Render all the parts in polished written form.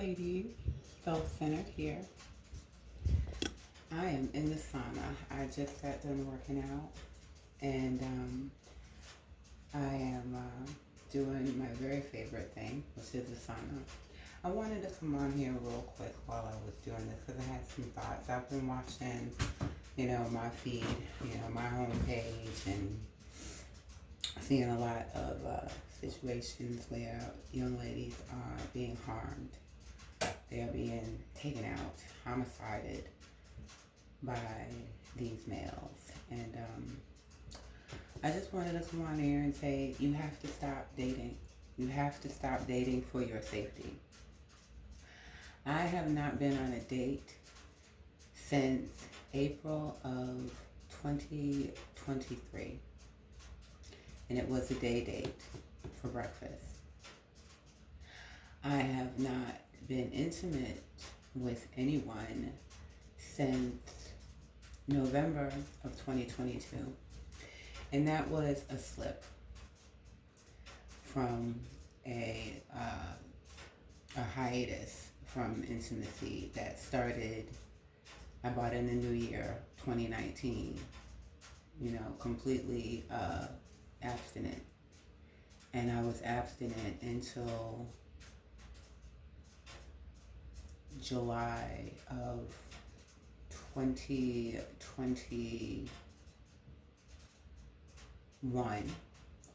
ladies, self-centered here. I am in the sauna. I just got done working out, and I am doing my very favorite thing, which is the sauna. I wanted to come on here real quick while I was doing this because I had some thoughts. I've been watching, my feed, my homepage, and seeing a lot of situations where young ladies are being harmed. They are being taken out, homicided by these males. And I just wanted to come on here and say, you have to stop dating. You have to stop dating for your safety. I have not been on a date since April of 2023. And it was a day date for breakfast. I have not been intimate with anyone since November of 2022. And that was a slip from a hiatus from intimacy that started about in the new year, 2019, completely abstinent. And I was abstinent until July of 2021.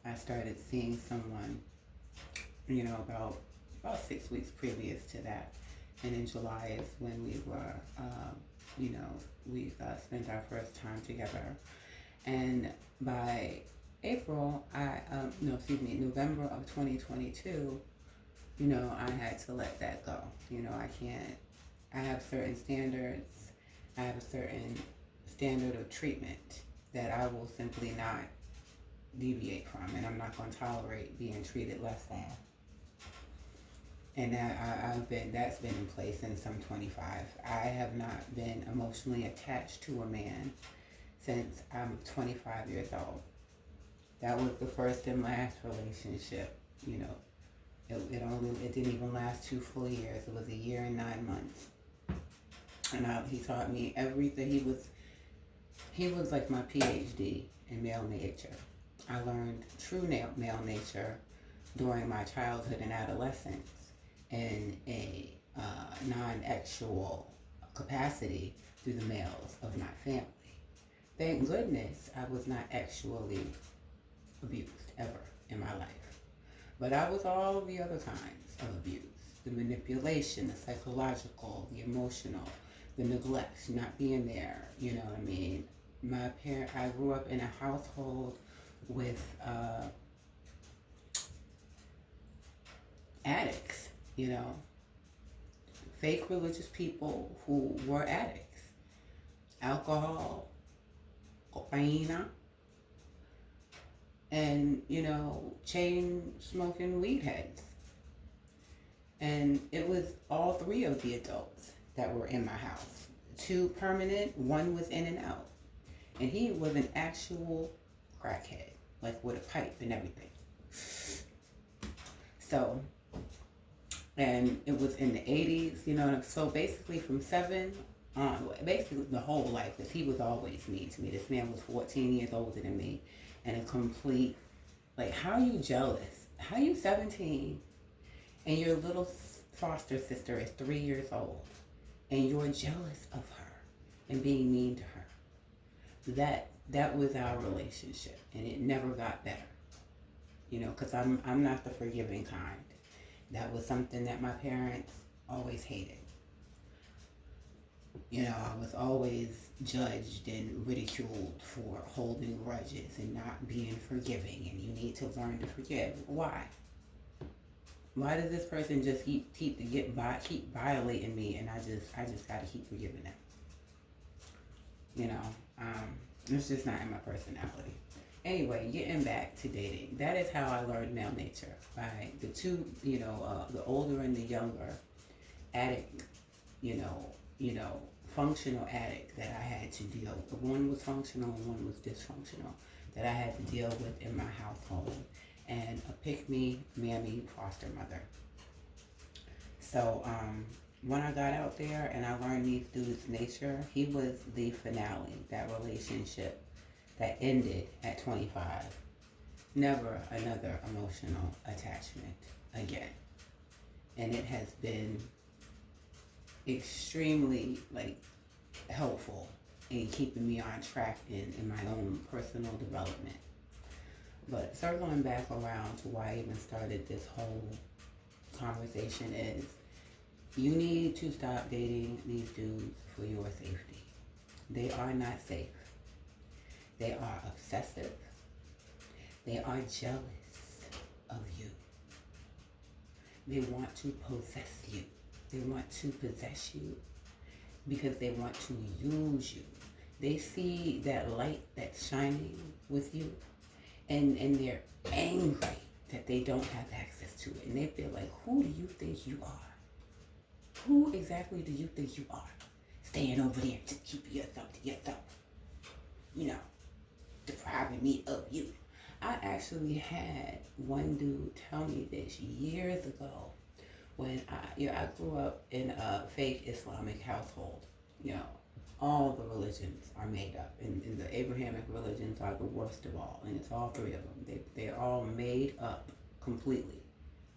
I started seeing someone, about 6 weeks previous to that. And in July is when we were, we spent our first time together. And by November of 2022, I had to let that go. I have certain standards. I have a certain standard of treatment that I will simply not deviate from, and I'm not going to tolerate being treated less than. And that's been in place since I'm 25. I have not been emotionally attached to a man since I'm 25 years old. That was the first and last relationship. It didn't even last 2 full years. It was a year and 9 months. And he taught me everything. He was like my PhD in male nature. I learned true male nature during my childhood and adolescence in a non-actual capacity through the males of my family. Thank goodness I was not actually abused ever in my life. But I was all of the other kinds of abuse. The manipulation, the psychological, the emotional, the neglect, not being there, you know what I mean? I grew up in a household with addicts, fake religious people who were addicts. Alcohol, cocaine, and, chain smoking weed heads. And it was all 3 of the adults that were in my house. 2 permanent, 1 was in and out. And he was an actual crackhead, like with a pipe and everything. So, and it was in the 80s, so basically from 7 on, basically the whole life, because he was always mean to me. This man was 14 years older than me, and a complete, how are you jealous? How are you 17, and your little foster sister is 3 years old, and you're jealous of her and being mean to her? That was our relationship, and it never got better, because I'm not the forgiving kind. That was something that my parents always hated. I was always judged and ridiculed for holding grudges and not being forgiving, and you need to learn to forgive. Why? Why does this person just keep violating me, and I just gotta keep forgiving them? It's just not in my personality. Anyway, getting back to dating, that is how I learned male nature, by the 2, the older and the younger addict, functional addict that I had to deal with. One was functional and one was dysfunctional that I had to deal with in my household, and a pick-me, mammy foster mother. So when I got out there and I learned these dudes' nature, he was the finale, that relationship that ended at 25. Never another emotional attachment again. And it has been extremely helpful in keeping me on track in my own personal development. But circling back around to why I even started this whole conversation is you need to stop dating these dudes for your safety. They are not safe. They are obsessive. They are jealous of you. They want to possess you. They want to possess you because they want to use you. They see that light that's shining with you, and they're angry that they don't have access to it. And they feel like, who do you think you are? Who exactly do you think you are? Staying over there, just keeping yourself to yourself. You know, depriving me of you. I actually had one dude tell me this years ago when I grew up in a fake Islamic household. You know, all the religions are made up, and the Abrahamic religions are the worst of all, and it's all three of them. They're all made up completely,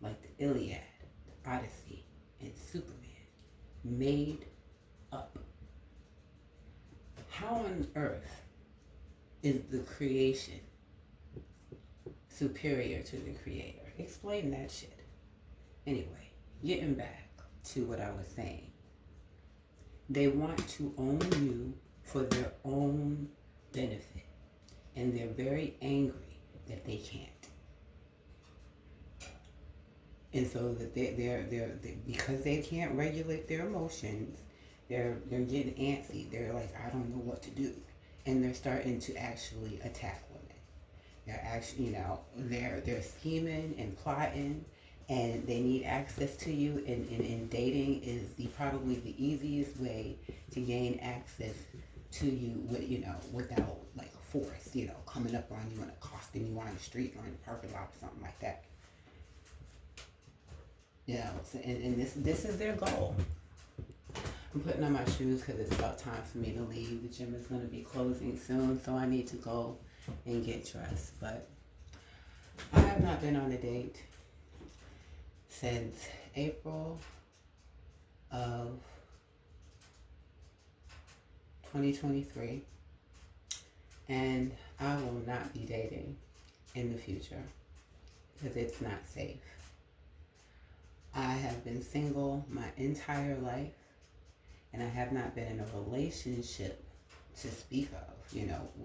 like the Iliad, the Odyssey, and Superman. Made up. How on earth is the creation superior to the creator? Explain that shit. Anyway, getting back to what I was saying. They want to own you for their own benefit. And they're very angry that they can't. And so that they're because they can't regulate their emotions, they're getting antsy. They're like, I don't know what to do. And they're starting to actually attack women. They're actually, they're scheming and plotting, and they need access to you. And dating is probably the easiest way to gain access to you without force, coming up on you and accosting you on the street or in the parking lot or something like that. So, and this is their goal. I'm putting on my shoes because it's about time for me to leave. The gym is going to be closing soon, so I need to go and get dressed. But I have not been on a date since April of 2023, and I will not be dating in the future because it's not safe. I have been single my entire life, and I have not been in a relationship to speak of,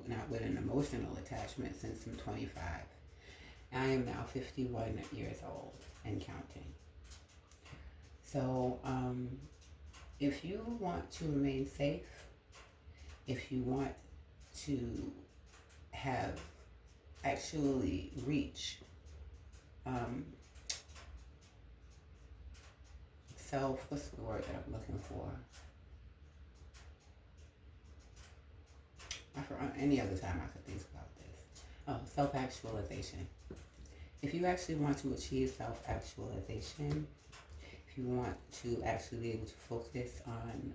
not with an emotional attachment since I'm 25. I am now 51 years old and counting. So, if you want to remain safe, if you want to actually reach what's the word that I'm looking for? Any other time I could think about this. Oh, self-actualization. If you actually want to achieve self-actualization, if you want to actually be able to focus on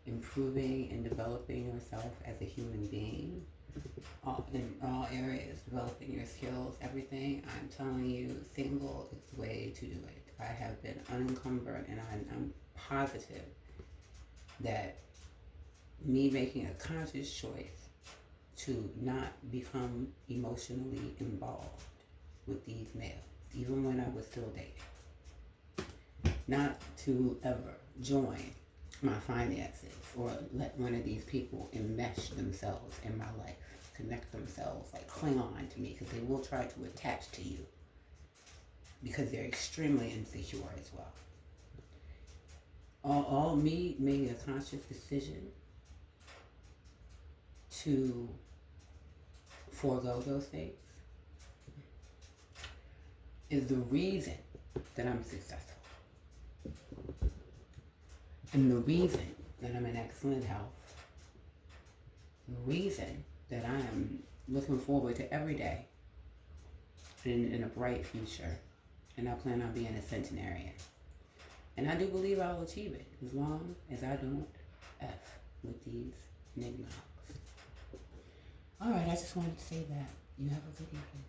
improving and developing yourself as a human being, in all areas, developing your skills, everything, I'm telling you, single is the way to do it. I have been unencumbered, and I'm positive that me making a conscious choice to not become emotionally involved with these males, even when I was still dating, not to ever join my finances or let one of these people enmesh themselves in my life, connect themselves, cling on to me, because they will try to attach to you because they're extremely insecure as well. All me making a conscious decision to forego those things is the reason that I'm successful. And the reason that I'm in excellent health, the reason that I am looking forward to every day in a bright future, and I plan on being a centenarian. And I do believe I'll achieve it as long as I don't F with these nigga hogs. Alright, I just wanted to say that. You have a good evening.